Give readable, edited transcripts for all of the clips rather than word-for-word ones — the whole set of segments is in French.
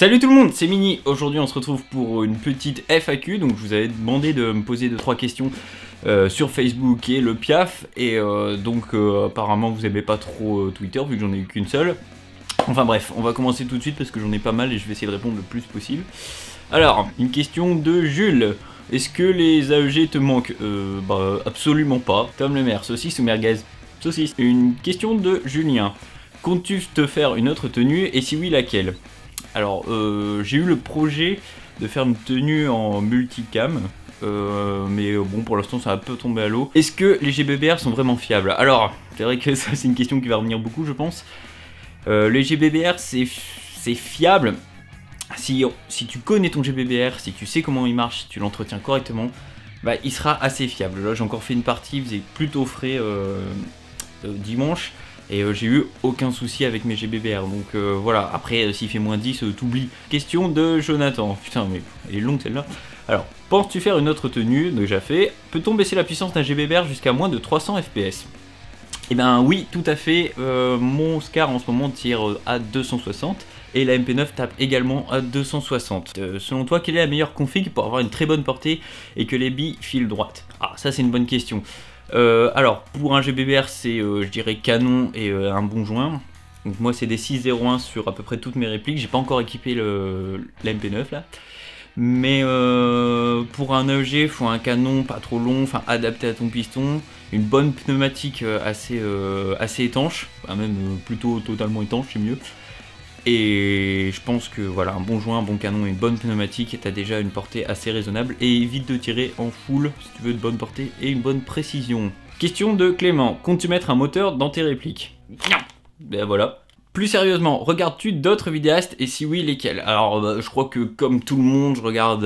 Salut tout le monde, c'est Mini. Aujourd'hui on se retrouve pour une petite FAQ. Donc je vous avais demandé de me poser 2-3 questions sur Facebook et le Piaf. Et apparemment vous aimez pas trop Twitter vu que j'en ai eu qu'une seule. Enfin bref, on va commencer tout de suite parce que j'en ai pas mal et je vais essayer de répondre le plus possible. Alors, une question de Jules. Est-ce que les AEG te manquent? Absolument pas. Tom Le Maire, saucisse ou merguez? Saucisse. Une question de Julien. Comptes-tu te faire une autre tenue et si oui, laquelle? Alors, j'ai eu le projet de faire une tenue en multicam, mais bon, pour l'instant, ça a un peu tombé à l'eau. Est-ce que les GBBR sont vraiment fiables? Alors, c'est vrai que ça, c'est une question qui va revenir beaucoup, je pense. Les GBBR, c'est fiable si tu connais ton GBBR, si tu sais comment il marche, si tu l'entretiens correctement, bah, il sera assez fiable. Là, j'ai encore fait une partie, il faisait plutôt frais dimanche. Et j'ai eu aucun souci avec mes GBBR, donc voilà. Après, s'il fait moins 10, t'oublies. Question de Jonathan. Putain, mais elle est longue celle-là. Alors, penses-tu faire une autre tenue? Déjà fait. Peut-on baisser la puissance d'un GBBR jusqu'à moins de 300 fps? Eh ben oui, tout à fait. Mon Scar en ce moment tire à 260. Et la MP9 tape également à 260. Selon toi, quelle est la meilleure config pour avoir une très bonne portée et que les billes filent droite? Ah, ça c'est une bonne question. Alors, pour un GBBR, c'est, je dirais, canon et un bon joint. Donc moi, c'est des 601 sur à peu près toutes mes répliques. J'ai pas encore équipé la MP9 là. Mais pour un AEG, il faut un canon pas trop long, enfin adapté à ton piston, une bonne pneumatique assez étanche, enfin, même plutôt totalement étanche, c'est mieux. Et je pense que voilà, un bon joint, un bon canon et une bonne pneumatique, t'as déjà une portée assez raisonnable et évite de tirer en full si tu veux une bonne portée et une bonne précision. Question de Clément, comptes-tu mettre un moteur dans tes répliques? Non. Ben voilà. Plus sérieusement, regardes-tu d'autres vidéastes et si oui, lesquels? Alors je crois que comme tout le monde, je regarde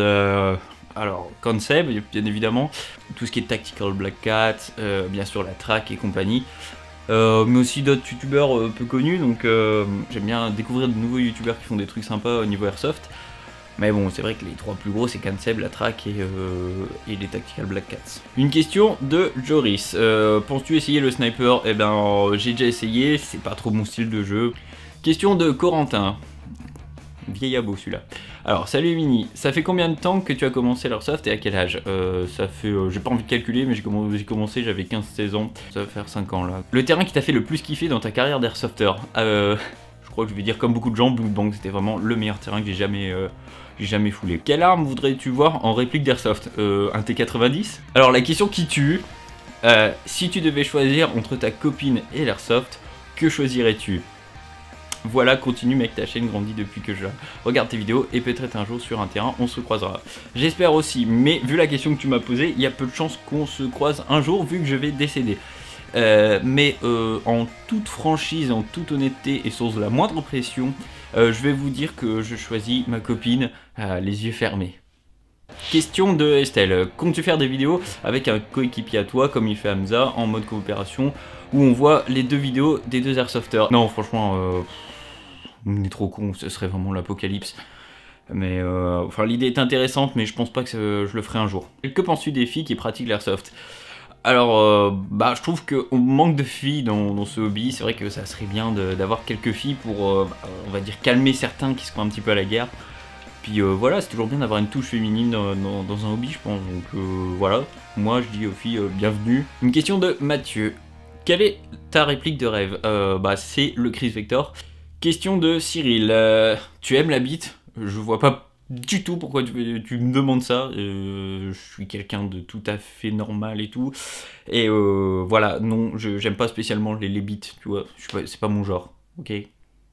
alors Concept, bien évidemment, tout ce qui est Tactical Black Cat, bien sûr la track et compagnie. Mais aussi d'autres youtubeurs peu connus, donc j'aime bien découvrir de nouveaux youtubeurs qui font des trucs sympas au niveau airsoft. Mais bon, c'est vrai que les trois plus gros c'est Canseb, la Track et les Tactical Black Cats. Une question de Joris. Penses-tu essayer le sniper? Eh ben j'ai déjà essayé, c'est pas trop mon style de jeu. Question de Corentin. Vieil abo celui-là. Alors, salut Mini, ça fait combien de temps que tu as commencé l'airsoft et à quel âge? Ça fait, j'ai pas envie de calculer, mais j'ai commencé, j'avais 15-16 ans, ça va faire 5 ans là. Le terrain qui t'a fait le plus kiffer dans ta carrière d'airsofter? Je crois que je vais dire comme beaucoup de gens, Blood Bank, c'était vraiment le meilleur terrain que j'ai jamais foulé. Quelle arme voudrais-tu voir en réplique d'airsoft? Un T90? Alors la question qui tue, si tu devais choisir entre ta copine et l'airsoft, que choisirais-tu? Voilà, continue mec, ta chaîne grandit depuis que je regarde tes vidéos et peut-être un jour sur un terrain on se croisera. J'espère aussi, mais vu la question que tu m'as posée, il y a peu de chances qu'on se croise un jour vu que je vais décéder. En toute franchise, en toute honnêteté et sans la moindre pression, je vais vous dire que je choisis ma copine les yeux fermés. Question de Estelle, comptes-tu faire des vidéos avec un coéquipier à toi comme il fait Hamza en mode coopération où on voit les deux vidéos des deux airsofters? Non franchement, on est trop con, ce serait vraiment l'apocalypse. Mais enfin l'idée est intéressante mais je pense pas que je le ferai un jour. Que penses-tu des filles qui pratiquent l'airsoft? Alors je trouve qu'on manque de filles dans ce hobby, c'est vrai que ça serait bien d'avoir quelques filles pour on va dire calmer certains qui se croient un petit peu à la guerre. Puis voilà, c'est toujours bien d'avoir une touche féminine dans un hobby je pense, donc voilà, moi je dis aux filles bienvenue. Une question de Mathieu, quelle est ta réplique de rêve? C'est le Chris Vector. Question de Cyril, tu aimes la bite? Je vois pas du tout pourquoi tu me demandes ça, je suis quelqu'un de tout à fait normal et tout, et voilà, non, j'aime pas spécialement les bites, tu vois, c'est pas mon genre, ok.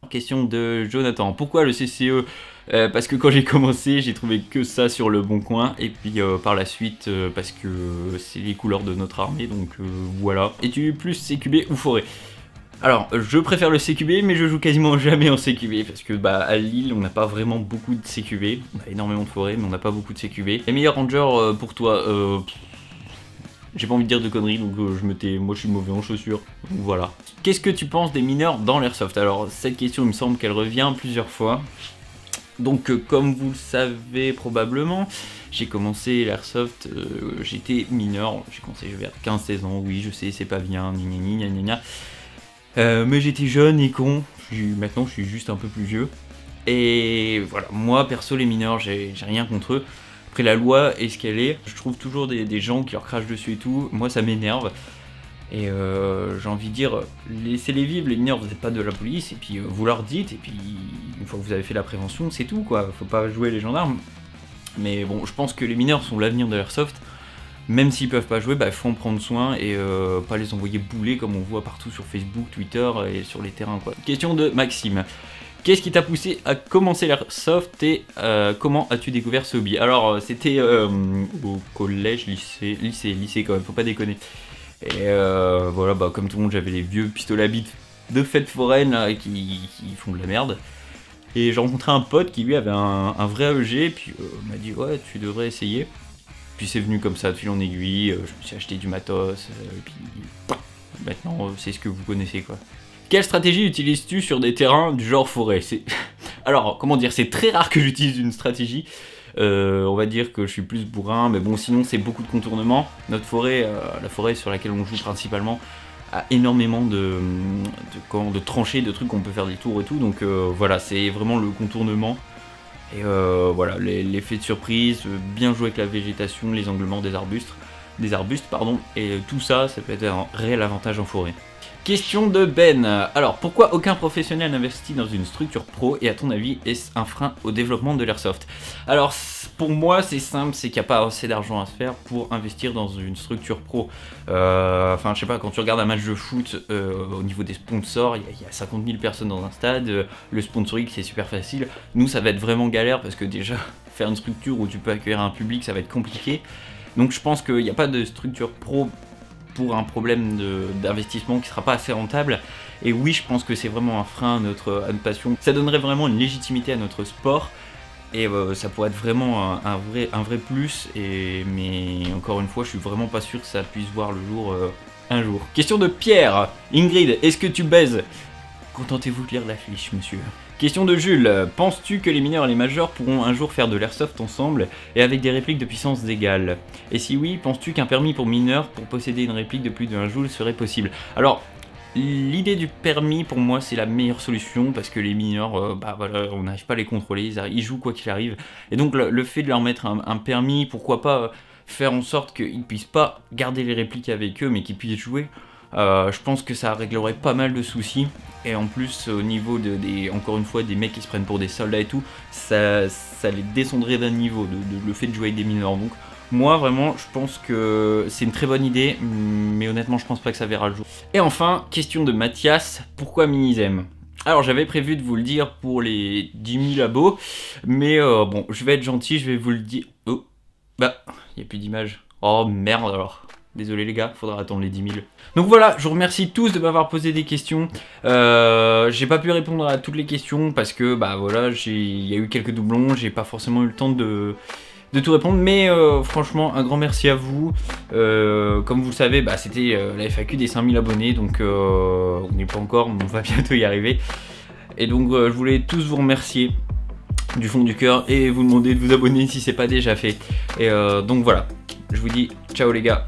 Question de Jonathan, pourquoi le CCE? Parce que quand j'ai commencé, j'ai trouvé que ça sur le Bon Coin, et puis par la suite, parce que c'est les couleurs de notre armée, donc voilà. Es-tu plus CQB ou forêt? Alors, je préfère le CQB, mais je joue quasiment jamais en CQB, parce que à Lille, on n'a pas vraiment beaucoup de CQB. On a énormément de forêts, mais on n'a pas beaucoup de CQB. Les meilleurs rangers pour toi, j'ai pas envie de dire de conneries, donc je me tais, moi je suis mauvais en chaussures, donc voilà. Qu'est-ce que tu penses des mineurs dans l'airsoft? Alors, cette question, il me semble qu'elle revient plusieurs fois. Donc, comme vous le savez probablement, j'ai commencé l'airsoft, j'étais mineur, j'ai commencé vers 15-16 ans, oui, je sais, c'est pas bien, gna gna gna. Mais j'étais jeune et con, maintenant je suis juste un peu plus vieux. Et voilà, moi perso les mineurs, j'ai rien contre eux. Après la loi est ce qu'elle est, je trouve toujours des gens qui leur crachent dessus et tout, moi ça m'énerve. Et j'ai envie de dire, laissez-les vivre, les mineurs, vous n'êtes pas de la police, et puis vous leur dites, et puis une fois que vous avez fait la prévention, c'est tout quoi, faut pas jouer les gendarmes. Mais bon, je pense que les mineurs sont l'avenir de l'airsoft, même s'ils peuvent pas jouer, bah faut en prendre soin et pas les envoyer bouler comme on voit partout sur Facebook, Twitter et sur les terrains quoi. Question de Maxime. Qu'est-ce qui t'a poussé à commencer l'airsoft et comment as-tu découvert ce hobby? Alors c'était au collège, lycée quand même, faut pas déconner. Et voilà, bah comme tout le monde, j'avais les vieux pistolets à bite de fête foraine là, qui font de la merde. Et j'ai rencontré un pote qui lui avait un vrai AEG, puis m'a dit ouais tu devrais essayer. Puis c'est venu comme ça de fil en aiguille, je me suis acheté du matos, et puis maintenant c'est ce que vous connaissez quoi. Quelle stratégie utilises-tu sur des terrains du genre forêt? Alors comment dire, c'est très rare que j'utilise une stratégie. On va dire que je suis plus bourrin, mais bon sinon c'est beaucoup de contournements. Notre forêt, la forêt sur laquelle on joue principalement, a énormément de tranchées, de trucs qu'on peut faire des tours et tout, donc voilà, c'est vraiment le contournement. Et voilà, l'effet de surprise, bien jouer avec la végétation, les anglements des arbustes, pardon, et tout ça, ça peut être un réel avantage en forêt. Question de Ben. Alors, pourquoi aucun professionnel n'investit dans une structure pro et à ton avis, est-ce un frein au développement de l'airsoft? Alors, pour moi, c'est simple, c'est qu'il n'y a pas assez d'argent à se faire pour investir dans une structure pro. Enfin, je sais pas, quand tu regardes un match de foot, au niveau des sponsors, il y a 50 000 personnes dans un stade, le sponsoring c'est super facile. Nous, ça va être vraiment galère parce que déjà, faire une structure où tu peux accueillir un public, ça va être compliqué. Donc je pense qu'il n'y a pas de structure pro pour un problème d'investissement qui sera pas assez rentable. Et oui, je pense que c'est vraiment un frein à notre passion. Ça donnerait vraiment une légitimité à notre sport et ça pourrait être vraiment un vrai plus. Mais encore une fois, je suis vraiment pas sûr que ça puisse voir le jour un jour. Question de Pierre. Ingrid, est-ce que tu baises? Contentez-vous de lire l'affiche, monsieur. Question de Jules, penses-tu que les mineurs et les majeurs pourront un jour faire de l'airsoft ensemble et avec des répliques de puissance égale? Et si oui, penses-tu qu'un permis pour mineurs pour posséder une réplique de plus d'1 joule serait possible? Alors, l'idée du permis pour moi c'est la meilleure solution parce que les mineurs, bah voilà, on n'arrive pas à les contrôler, ils jouent quoi qu'il arrive. Et donc le fait de leur mettre un permis, pourquoi pas faire en sorte qu'ils puissent pas garder les répliques avec eux mais qu'ils puissent jouer. Je pense que ça réglerait pas mal de soucis. Et en plus au niveau encore une fois des mecs qui se prennent pour des soldats et tout, ça les descendrait d'un niveau, le fait de jouer avec des mineurs. Donc moi vraiment je pense que c'est une très bonne idée, mais honnêtement je pense pas que ça verra le jour. Et enfin, question de Mathias, pourquoi Minizem? Alors j'avais prévu de vous le dire pour les 10 000 abos, mais bon je vais être gentil, je vais vous le dire. Oh, bah, il n'y a plus d'image. Oh merde alors. Désolé les gars, faudra attendre les 10 000. Donc voilà, je vous remercie tous de m'avoir posé des questions. J'ai pas pu répondre à toutes les questions parce que bah voilà, il y a eu quelques doublons, j'ai pas forcément eu le temps de tout répondre, mais franchement un grand merci à vous. Comme vous le savez, bah, c'était la FAQ des 5000 abonnés, donc on n'est pas encore, mais on va bientôt y arriver. Et donc je voulais tous vous remercier du fond du cœur et vous demander de vous abonner si c'est pas déjà fait. Et donc voilà, je vous dis ciao les gars.